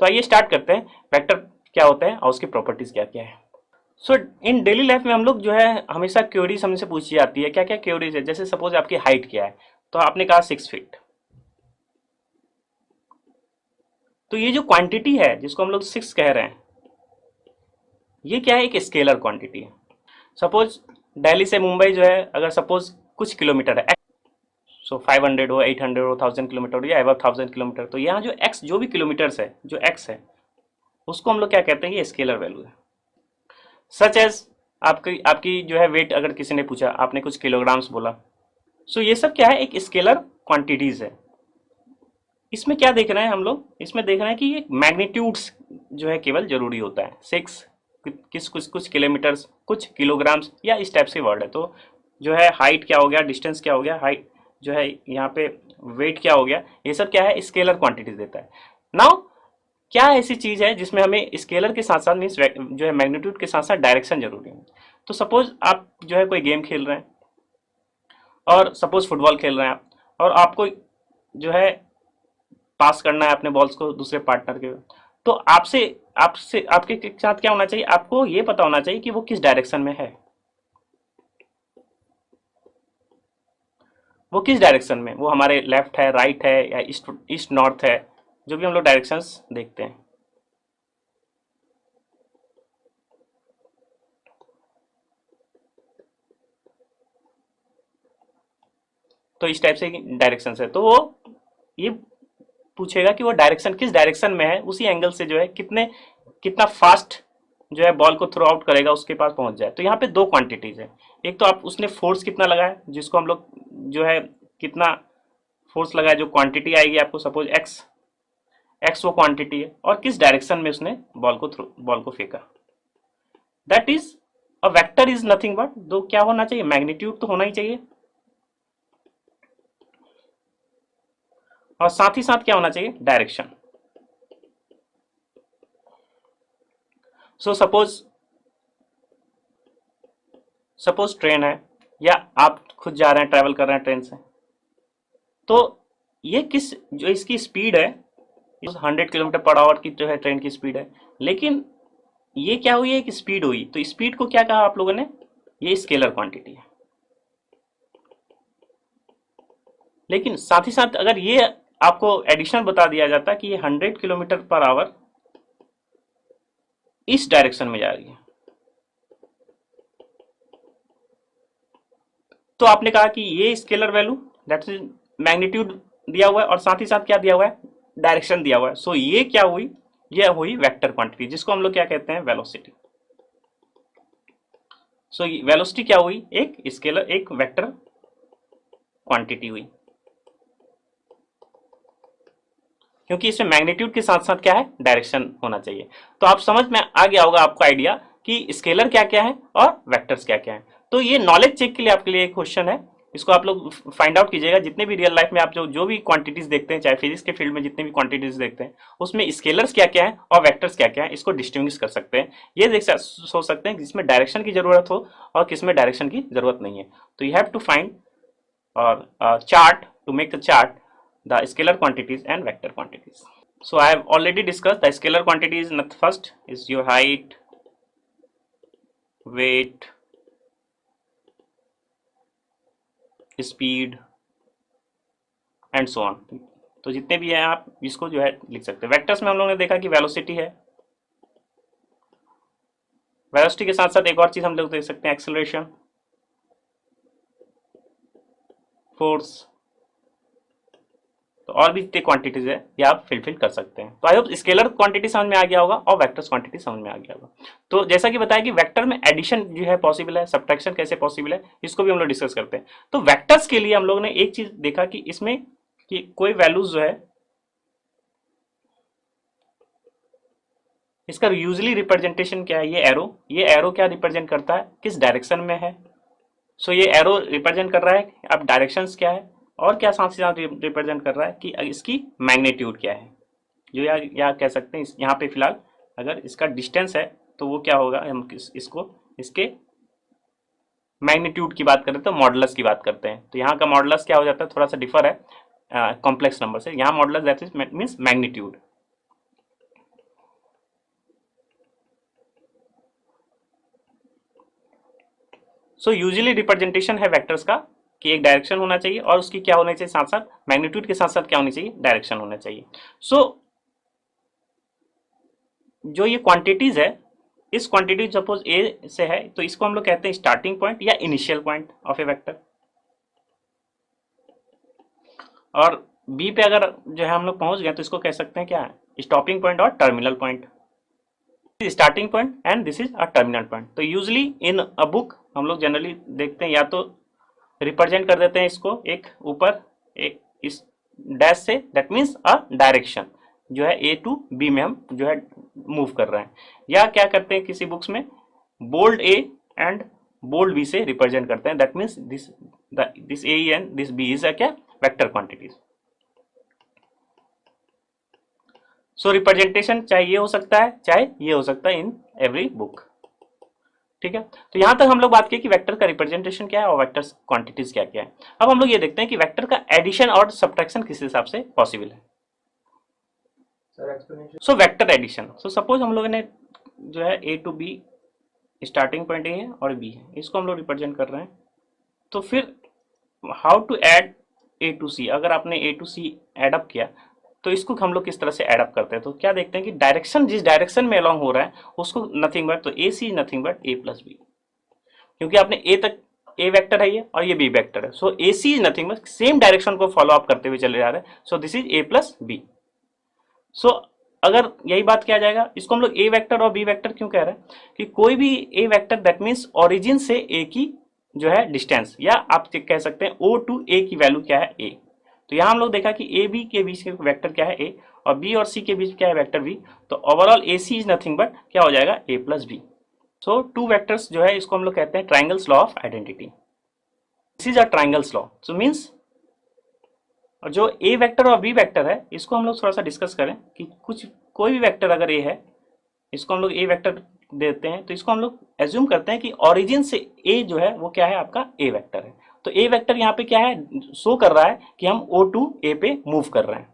तो आइए स्टार्ट करते हैं, वेक्टर क्या होता है और उसकी प्रॉपर्टीज क्या क्या है। सो इन डेली लाइफ में हम लोग जो है हमेशा क्वेरीज हमसे पूछी जाती है, क्या क्या क्वेरीज है। जैसे सपोज आपकी हाइट क्या है, तो आपने कहा 6 फीट, तो ये जो क्वांटिटी है जिसको हम लोग 6 कह रहे हैं, ये क्या है, एक स्केलर क्वांटिटी है। सपोज दिल्ली से मुंबई जो है अगर सपोज कुछ किलोमीटर है, सो 500 हो, 800 हो, 1000 किलोमीटर हो, या अबव 1000 किलोमीटर, तो यहाँ जो एक्स जो भी किलोमीटर्स है, जो एक्स है उसको हम लोग क्या कहते हैं, ये स्केलर वैल्यू है। सच एज आपकी आपकी जो है वेट, अगर किसी ने पूछा, आपने कुछ किलोग्राम्स बोला, सो ये सब क्या है, एक स्केलर क्वांटिटीज है। इसमें क्या देख रहे हैं हम लोग, इसमें देख रहे हैं कि ये मैग्नीट्यूड्स जो है केवल जरूरी होता है। 6 किस कुछ कुछ किलोमीटर्स, कुछ किलोग्राम्स, या इस टाइप से वर्ड है। तो जो है हाइट क्या हो गया, डिस्टेंस क्या हो गया, हाइट जो है यहाँ पे वेट क्या हो गया, ये सब क्या है, स्केलर क्वांटिटीज देता है। नाउ क्या ऐसी चीज है जिसमें हमें स्केलर के साथ साथ मीन्स जो है मैग्नीट्यूड के साथ साथ डायरेक्शन जरूरी है। तो सपोज आप जो है कोई गेम खेल रहे हैं, और सपोज फुटबॉल खेल रहे हैं आप, और आपको जो है पास करना है अपने बॉल्स को दूसरे पार्टनर के, तो आपसे आपसे आपके साथ क्या होना चाहिए, आपको ये पता होना चाहिए कि वो किस डायरेक्शन में है, वो किस डायरेक्शन में, वो हमारे लेफ्ट है, राइट है, या ईस्ट ईस्ट नॉर्थ है, जो भी हम लोग डायरेक्शंस देखते हैं। तो इस टाइप से डायरेक्शन है, तो वो ये पूछेगा कि वो डायरेक्शन किस डायरेक्शन में है, उसी एंगल से जो है कितना फास्ट जो है बॉल को थ्रो आउट करेगा, उसके पास पहुंच जाए। तो यहाँ पे दो क्वांटिटीज है, एक तो आप उसने फोर्स कितना लगाया, जिसको हम लोग जो है कितना फोर्स लगाया, जो क्वांटिटी आएगी आपको, सपोज एक्स, एक्स वो क्वांटिटी है, और किस डायरेक्शन में उसने बॉल को फेंका। That is a vector is nothing but, दो क्या होना चाहिए, मैग्नीट्यूड तो होना ही चाहिए, और साथ ही साथ क्या होना चाहिए, डायरेक्शन। सो सपोज ट्रेन है, या आप खुद जा रहे हैं, ट्रैवल कर रहे हैं ट्रेन से, तो ये किस जो इसकी स्पीड है, 100 किलोमीटर पर आवर की जो है ट्रेन की स्पीड है, लेकिन ये क्या हुई है कि स्पीड हुई, तो स्पीड को क्या कहा आप लोगों ने, ये स्केलर क्वांटिटी है। लेकिन साथ ही साथ अगर ये आपको एडिशन बता दिया जाता कि ये 100 किलोमीटर पर आवर इस डायरेक्शन में जा रही है, तो आपने कहा कि ये scalar value, that is magnitude दिया हुआ है, और साथ ही साथ क्या दिया हुआ है, डायरेक्शन दिया हुआ है। सो ये क्या हुई, ये हुई वेक्टर क्वांटिटी, जिसको हम लोग क्या कहते हैं, वेलोसिटी। सो वेलोसिटी क्या हुई, एक स्केलर, एक वेक्टर क्वांटिटी हुई, क्योंकि इसमें मैग्नीट्यूड के साथ साथ क्या है, डायरेक्शन होना चाहिए। तो आप समझ में आ गया होगा आपको आइडिया कि स्केलर क्या क्या है और वेक्टर्स क्या क्या है। तो ये नॉलेज चेक के लिए आपके लिए एक क्वेश्चन है, इसको आप लोग फाइंड आउट कीजिएगा। जितने भी रियल लाइफ में आप जो भी क्वांटिटीज देखते हैं, चाहे फिजिक्स के फील्ड में जितने भी क्वांटिटीज देखते हैं, उसमें स्केलर्स क्या क्या है और वेक्टर्स क्या क्या है, इसको डिस्टिंग्विश कर सकते हैं। ये सोच सकते हैं जिसमें डायरेक्शन की जरूरत हो और किसमें डायरेक्शन की जरूरत नहीं है। तो यू हैव टू फाइंड और chart to make the chart the scalar quantities and vector quantities. So I have already discussed the scalar quantities. First is your height, weight, speed and so on. तो जितने भी हैं आप इसको जो है लिख सकते हैं। वेक्टर्स में हम लोगों ने देखा कि वेलोसिटी है, वेलोसिटी के साथ साथ एक और चीज हम लोग देख सकते हैं, एक्सेलरेशन, फोर्स, तो और भी जितनी क्वांटिटीज है ये आप फिल कर सकते हैं। तो आई होप स्केलर क्वांटिटी समझ में आ गया होगा और वेक्टर्स क्वांटिटी समझ में आ गया होगा। तो जैसा कि बताया कि वेक्टर में एडिशन जो है पॉसिबल है, सब्ट्रैक्शन कैसे पॉसिबल है, इसको भी हम लोग डिस्कस करते हैं। तो वेक्टर्स के लिए हम लोगों ने एक चीज देखा कि इसमें कि कोई वैल्यूज जो है, इसका यूजली रिप्रेजेंटेशन क्या है, ये एरो क्या रिप्रेजेंट करता है, किस डायरेक्शन में है। सो ये एरो रिप्रेजेंट कर रहा है अब डायरेक्शंस क्या है, और क्या साथ ही साथ रिप्रेजेंट कर रहा है कि इसकी मैग्नीट्यूड क्या है। जो या कह सकते हैं यहाँ पे फिलहाल अगर इसका डिस्टेंस है तो वो क्या होगा, हम इसको इसके मैग्नीट्यूड की बात करें तो मॉडुलस की बात करते हैं। तो यहाँ का मॉडुलस क्या हो जाता है, थोड़ा सा डिफर है कॉम्प्लेक्स नंबर से, यहाँ modulus that is means magnitude. So usually representation है वेक्टर्स का कि एक डायरेक्शन होना चाहिए और उसकी क्या होना चाहिए, साथ साथ मैग्नीट्यूड के साथ साथ क्या होनी चाहिए, डायरेक्शन होना चाहिए। सो जो ये क्वांटिटीज है, इस क्वांटिटी सपोज ए से है तो इसको हम लोग कहते हैं स्टार्टिंग पॉइंट या initial point of A vector, और बी पे अगर जो है हम लोग पहुंच गए तो इसको कह सकते हैं क्या है, स्टॉपिंग पॉइंट और terminal point. Starting point and this is a terminal point. तो यूजली इन अ बुक हम लोग जनरली देखते हैं या तो रिप्रेजेंट कर देते हैं इसको एक ऊपर एक इस डैश से, दैट मीन्स अ डायरेक्शन जो है ए टू बी में हम जो है मूव कर रहे हैं, या क्या करते हैं किसी बुक्स में bold A and bold B से रिप्रेजेंट करते हैं, that means this A and this B is a क्या, वेक्टर क्वांटिटीज। सो रिप्रेजेंटेशन चाहे ये हो सकता है चाहे ये हो सकता है इन एवरी बुक। ठीक है, तो यहां तक हम लोग बात की कि वेक्टर का रिप्रेजेंटेशन क्या है और वेक्टर क्वांटिटीज क्या क्या है। अब हम लोग ये देखते हैं कि वेक्टर का एडिशन और सब्ट्रैक्शन किस हिसाब से पॉसिबल है। So vector addition, so suppose हम लोगों ने जो है A to B, starting point A है और बी है, इसको हम लोग रिप्रेजेंट कर रहे हैं, तो फिर how to add A to C, अगर आपने ए टू सी एडअप किया तो इसको हम लोग किस तरह से एडअप करते हैं, तो क्या देखते हैं कि डायरेक्शन जिस डायरेक्शन में अलॉन्ग हो रहा है उसको नथिंग बट, तो A C is nothing but A plus B, क्योंकि आपने ए तक ए वेक्टर है ये और ये बी वेक्टर है, so A C is nothing but same direction को फॉलो अप करते हुए चले जा रहे हैं, so this is A plus B. So अगर यही बात किया जाएगा, इसको हम लोग ए वेक्टर और बी वेक्टर क्यों कह रहे हैं कि कोई भी A vector that means origin से ए की जो है डिस्टेंस, या आप कह सकते हैं ओ टू ए की वैल्यू क्या है, ए। तो यहां हम लोग देखा कि ए बी के बीच के वेक्टर क्या है ए, और बी और सी के बीच क्या है वेक्टर बी, तो overall A C is nothing but क्या हो जाएगा, A plus B. So two vectors जो है इसको हम लोग कहते हैं triangles law of identity, this is a triangles law. So means और जो ए वेक्टर और बी वेक्टर है इसको हम लोग थोड़ा सा डिस्कस करें कि कुछ कोई भी वेक्टर अगर ए है, इसको हम लोग ए वेक्टर देते हैं, तो इसको हम लोग एज्यूम करते हैं कि ओरिजिन से ए जो है वो क्या है, आपका ए वेक्टर है। तो ए वेक्टर यहाँ पे क्या है, शो कर रहा है कि हम ओ टू ए पे मूव कर रहे हैं,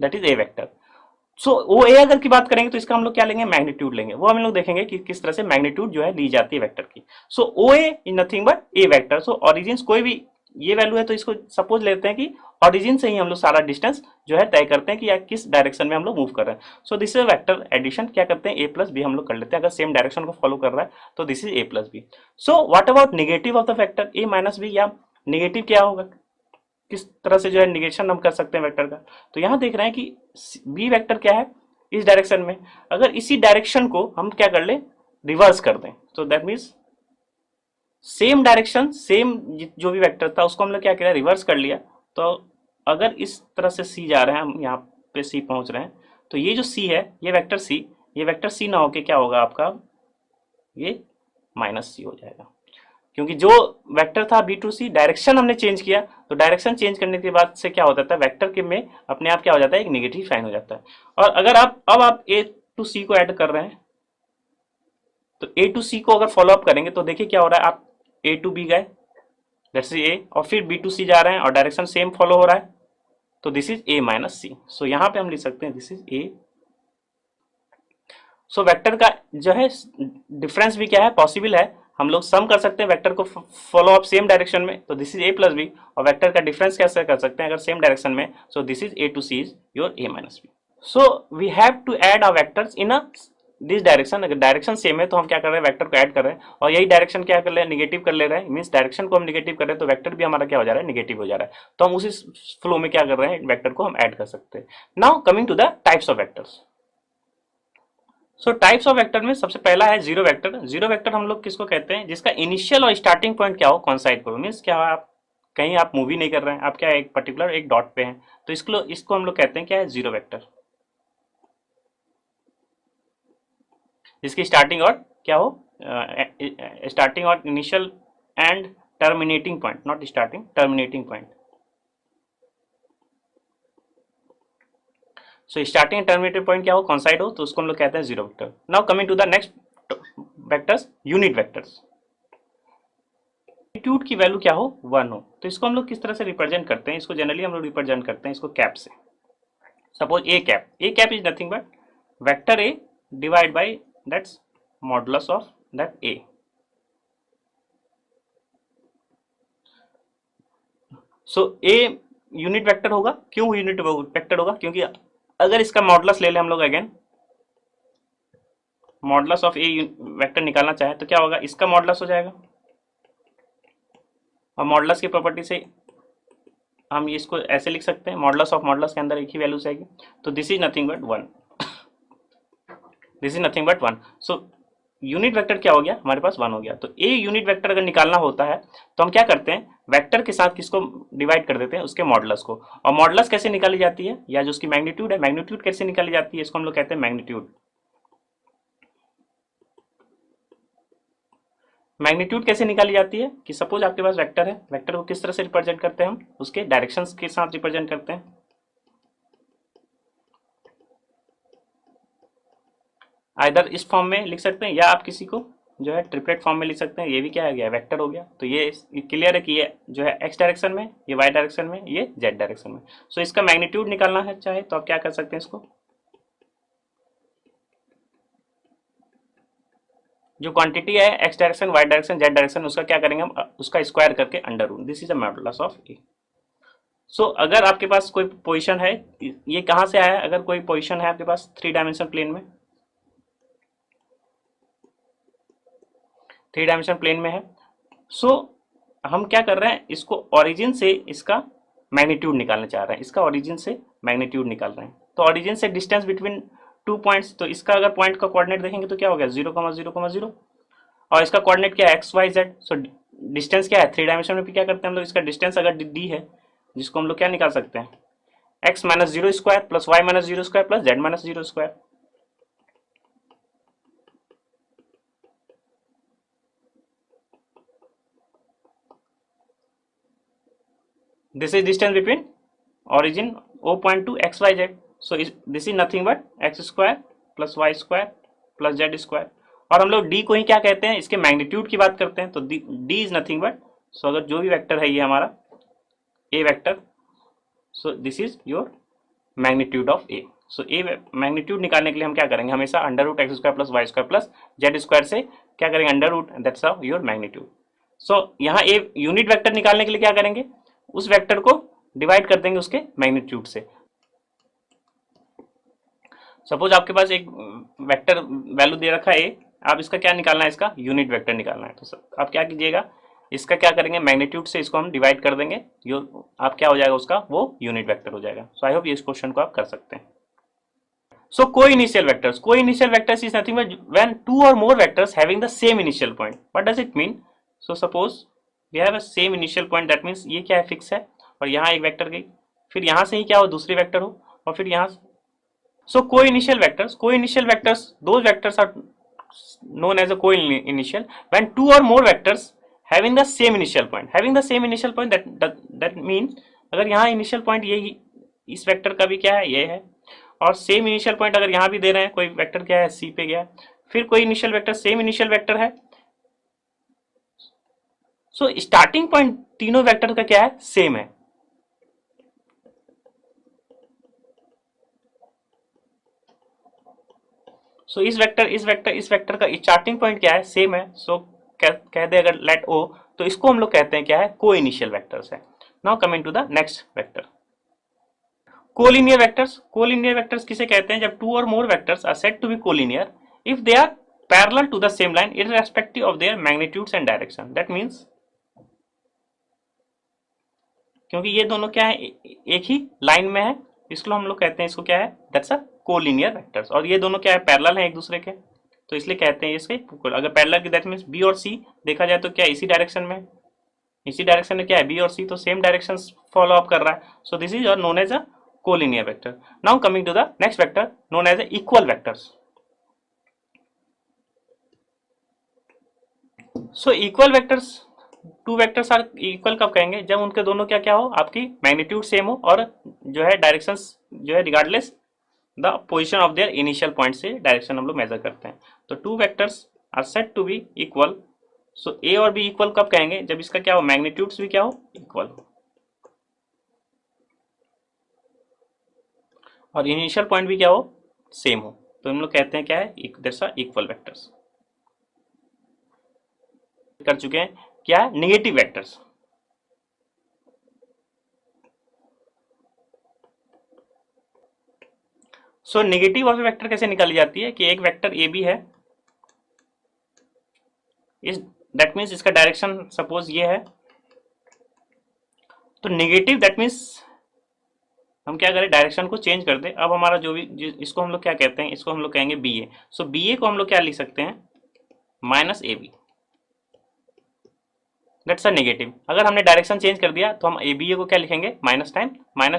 that is a vector. So O ए अगर की बात करेंगे तो इसका हम लोग क्या लेंगे, मैग्नीट्यूड लेंगे, वो हम लोग देखेंगे कि किस तरह से मैग्नीट्यूड जो है ली जाती है वेक्टर की। So O A is nothing but A vector, so origin कोई भी ये वैल्यू है तो इसको सपोज लेते हैं कि ओरिजिन से ही हम लोग सारा डिस्टेंस जो है तय करते हैं कि या किस डायरेक्शन में हम लोग मूव कर रहे हैं। So this is vector addition, क्या करते हैं ए प्लस बी हम लोग कर लेते हैं, अगर सेम डायरेक्शन को फॉलो कर रहा है तो this is A plus B. So what about negative of the vector A minus B, या नेगेटिव क्या होगा, किस तरह से जो है निगेशन हम कर सकते हैं वेक्टर का। तो यहां देख रहे हैं कि बी वेक्टर क्या है इस डायरेक्शन में, अगर इसी डायरेक्शन को हम क्या कर ले, रिवर्स कर दें, तो that means same direction same जो भी वेक्टर था उसको हम लोग क्या किया, रिवर्स कर लिया। तो अगर इस तरह से सी जा रहे हैं, हम यहाँ पे सी पहुंच रहे हैं, तो ये जो सी है ये वेक्टर सी, ये वेक्टर सी ना होके क्या होगा आपका, ये माइनस सी हो जाएगा, क्योंकि जो वेक्टर था बी टू सी डायरेक्शन हमने चेंज किया, तो डायरेक्शन चेंज करने के बाद से क्या हो जाता है, वेक्टर के में अपने आप क्या हो जाता है, एक नेगेटिव साइन हो जाता है। और अगर आप ए टू सी को ऐड कर रहे हैं, तो ए टू सी को अगर फॉलो अप करेंगे तो देखिए क्या हो रहा है, आप ए टू बी गए, दैट्स ए, और फिर बी टू सी जा रहे हैं और डायरेक्शन सेम फॉलो हो रहा है, तो दिस इज ए माइनस सी। सो यहां पे हम लिख सकते हैं this is A. So vector का जो है डिफरेंस भी क्या है, पॉसिबल है, हम लोग सम कर सकते हैं वेक्टर को फॉलो अप सेम डायरेक्शन में, तो this is A plus B, और वेक्टर का डिफरेंस कैसे कर सकते हैं अगर सेम डायरेक्शन में, so this is A to C is your A minus B. So we have to add a vectors in a this direction, अगर direction same है तो हम क्या कर रहे हैं, वेक्टर को ऐड कर रहे हैं, और यही डायरेक्शन क्या कर रहे हैं, निगेटिव कर ले रहे हैं, मींस डायरेक्शन को हम निगेटिव कर रहे हैं तो वेक्टर भी हमारा क्या हो जा रहा है, निगेटिव हो जा रहा है, तो हम उसी फ्लो में क्या कर रहे हैं, वेक्टर को हम ऐड कर सकते हैं। Now coming to the types of vectors. So types of vector में सबसे पहला है जीरो वेक्टर। जीरो वेक्टर हम लोग किसको कहते हैं, जिसका इनिशियल और स्टार्टिंग पॉइंट क्या हो, कॉन्साइड करो, मीन्स क्या आप कहीं आप मूवी नहीं कर रहे हैं, आप क्या एक पर्टिकुलर एक डॉट पे हैं, तो इसको हम लोग कहते हैं क्या है, जीरो वेक्टर, जिसकी स्टार्टिंग और क्या हो, स्टार्टिंग और initial and terminating point, not starting, terminating point. So starting terminating point क्या हो, कॉन्साइड हो, तो उसको हम लोग कहते हैं zero vector. Now coming to the next vectors, unit vectors. Magnitude की वैल्यू क्या हो, 1 हो, तो इसको हम लोग किस तरह से रिप्रेजेंट करते हैं, इसको जनरली हम लोग रिप्रेजेंट करते हैं इसको कैप से। Suppose A cap is nothing but vector A divide by that's modulus of that A. So a unit vector होगा। क्यों यूनिट वेक्टर होगा? क्योंकि अगर इसका मॉडुलस ले लें हम लोग again, modulus of A vector निकालना चाहे तो क्या होगा, इसका मॉडुलस हो जाएगा। और मॉडुलस की प्रॉपर्टी से हम इसको ऐसे लिख सकते हैं, मॉडुलस ऑफ मॉडुलस के अंदर एक ही वैल्यू आएगी। तो this is nothing but 1, this is nothing but 1। So unit vector क्या हो गया, हमारे पास 1 हो गया। तो ए यूनिट वेक्टर अगर निकालना होता है तो हम क्या करते हैं, वेक्टर के साथ किसको डिवाइड कर देते हैं, उसके मॉडुलस को। और मॉडुलस कैसे निकाली जाती है, या जो उसकी मैग्नीट्यूड है, मैग्नीट्यूड कैसे निकाली जाती है, इसको हम लोग कहते हैं मैग्नीट्यूड। मैग्नीट्यूड कैसे निकाली जाती है कि सपोज आपके पास वेक्टर है, वेक्टर को किस तरह से रिप्रेजेंट करते हैं हम, उसके डायरेक्शंस के साथ रिप्रेजेंट करते हैं। आइदर इस फॉर्म में लिख सकते हैं, या आप किसी को जो है ट्रिपलेट फॉर्म में लिख सकते हैं। ये भी क्या आ गया, वेक्टर हो गया। तो ये क्लियर है कि ये जो है एक्स डायरेक्शन में, ये वाई डायरेक्शन में, ये जेड डायरेक्शन में। सो इसका मैग्नीट्यूड निकालना है चाहे तो आप क्या कर सकते हैं, इसको जो क्वांटिटी है X direction, Y direction, Z direction, उसका क्या करेंगे हम, उसका स्क्वायर करके under root. This is the modulus of A. So अगर आपके पास कोई पोजीशन है, ये कहाँ से आया है, अगर कोई पोजीशन है आपके पास 3 डायमेंशन प्लेन में, 3 डायमेंशन प्लेन में है। सो हम क्या कर रहे हैं, इसको ओरिजिन से इसका मैग्नीट्यूड निकालना चाह रहे हैं, इसका ओरिजिन से मैग्नीट्यूड निकाल रहे हैं। तो ओरिजिन से डिस्टेंस बिटवीन 2 पॉइंट्स, तो इसका अगर पॉइंट का कोऑर्डिनेट देखेंगे तो क्या हो गया, 0,0,0, और इसका कोऑर्डिनेट क्या है, X Y Z. So distance क्या है, 3 डायमेंशन में भी क्या करते हैं हम लोग, इसका डिस्टेंस अगर डी है, जिसको हम लोग क्या निकाल सकते हैं, X minus 0 square plus Y minus 0 square plus Z minus 0 square. This is distance between origin O point to x y z. So this is nothing but x square plus y square plus z square। और हम लोग d को ही क्या कहते हैं, इसके magnitude की बात करते हैं। तो d is nothing but, so अगर जो भी वेक्टर है ये हमारा a vector, so this is your magnitude of a। So a magnitude निकालने के लिए हम क्या करेंगे, हमेशा under root X square plus Y square plus Z square से क्या करेंगे, under root, that's your magnitude. So यहाँ a यूनिट वेक्टर निकालने के लिए क्या करेंगे, उस वेक्टर को डिवाइड कर देंगे उसके मैग्नीट्यूड से। सपोज आपके पास एक वेक्टर वैल्यू दे रखा है, आप इसका क्या निकालना है, इसका यूनिट वेक्टर निकालना है। तो आप क्या कीजिएगा, इसका क्या करेंगे, मैग्नीट्यूड से इसको हम डिवाइड कर देंगे, आप क्या हो जाएगा उसका, वो यूनिट वेक्टर हो जाएगा। सो आई होप ये इस क्वेश्चन को आप कर सकते हैं। सो co-initial vectors, co-initial vectors is nothing but when two or more vectors having the same initial point. What does it mean? So suppose we have a same initial point, that means ये क्या है, fix है, और यहाँ एक vector गई, फिर यहाँ से ही क्या हो, दूसरी वेक्टर हो, और फिर यहाँ से। So co-initial vectors, those vectors are known as a co-initial when two or more vectors having the same initial point, that means अगर यहाँ initial point ये इस वेक्टर का भी क्या है, ये है, और सेम इनिशियल पॉइंट अगर यहाँ भी दे रहे हैं, कोई वेक्टर क्या है, सी पे गया, फिर कोई initial vector same initial vector है। सो स्टार्टिंग पॉइंट तीनों वेक्टर का क्या है, सेम है। सो इस वेक्टर का स्टार्टिंग पॉइंट क्या है, सेम है। सो कह दे अगर लेट ओ, तो इसको हम लोग कहते हैं क्या है, को इनिशियल वेक्टर्स है। Now coming to the next vector, collinear vectors किसे कहते हैं, जब टू और more vectors are said to be collinear if they are parallel to the same line irrespective of their magnitudes and direction. That means क्योंकि ये दोनों क्या है, एक ही लाइन में है, इसको हम लोग कहते हैं, इसको क्या है, दैट्स अ कोलिनियर वेक्टर्स। और ये दोनों क्या है, पैरेलल है एक दूसरे के, तो इसलिए कहते हैं इसके, अगर पैरेलल की दैट मींस बी और सी देखा जाए तो क्या इसी डायरेक्शन में क्या है, बी और सी तो सेम डायरेक्शन फॉलो अप कर रहा है। सो दिस इज और known as a collinear vector. Now coming to the next vector known as equal vectors. So equal vectors, two vectors are equal कब कहेंगे, जब उनके दोनों क्या क्या हो, आपकी मैग्नीट्यूड सेम हो, और जो है डायरेक्शंस जो है regardless the position of their initial point से डायरेक्शन हम लोग मेजर करते हैं। तो two vectors are said to be equal. So A और बी इक्वल कब कहेंगे, जब इसका क्या हो, मैग्नीट्यूड्स भी क्या हो, इक्वल हो, और इनिशियल पॉइंट भी क्या हो, सेम हो। तो हम लोग कहते हैं क्या है, इक्वल वेक्टर्स। कर चुके हैं क्या, negative vectors. So negative of A vector कैसे निकाली जाती है कि एक वेक्टर ए बी है, इस दैट मीन्स इसका डायरेक्शन सपोज ये है, तो नेगेटिव दैट मीन्स हम क्या करें, डायरेक्शन को चेंज कर दे। अब हमारा जो भी इसको हम लोग क्या कहते हैं, इसको हम लोग कहेंगे बी ए। सो बी ए को हम लोग क्या लिख सकते हैं, minus A B, that's a negative. अगर हमने डायरेक्शन चेंज कर दिया तो हम ए बी ए को क्या लिखेंगे, minus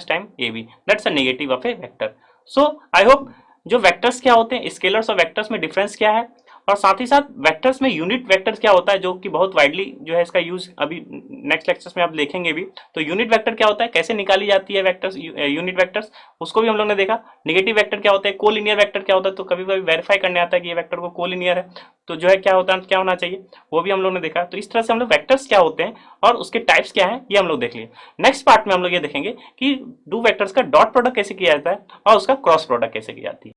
time A B, that's a negative of A vector. So I hope जो वेक्टर्स क्या होते हैं, स्केलर्स और वेक्टर्स में डिफरेंस क्या है, और साथ ही साथ वेक्टर्स में यूनिट वेक्टर्स क्या होता है, जो कि बहुत वाइडली जो है इसका यूज अभी नेक्स्ट लेक्चर्स में आप देखेंगे भी। तो यूनिट वेक्टर क्या होता है, कैसे निकाली जाती है वेक्टर्स, यूनिट वेक्टर्स, उसको भी हम लोग ने देखा। नेगेटिव वेक्टर क्या होता है, कोलिनियर वेक्टर क्या होता है, तो कभी कभी वेरीफाई करने आता है कि ये वेक्टर को कोलिनियर है, तो जो है क्या होता है, क्या होना चाहिए, वो भी हम लोग ने देखा। तो इस तरह से हम लोग वेक्टर्स क्या होते हैं और उसके टाइप्स क्या हैं, ये हम लोग देख लिए। नेक्स्ट पार्ट में हम लोग ये देखेंगे कि दो वेक्टर्स का डॉट प्रोडक्ट कैसे किया जाता है और उसका क्रॉस प्रोडक्ट कैसे की जाती है।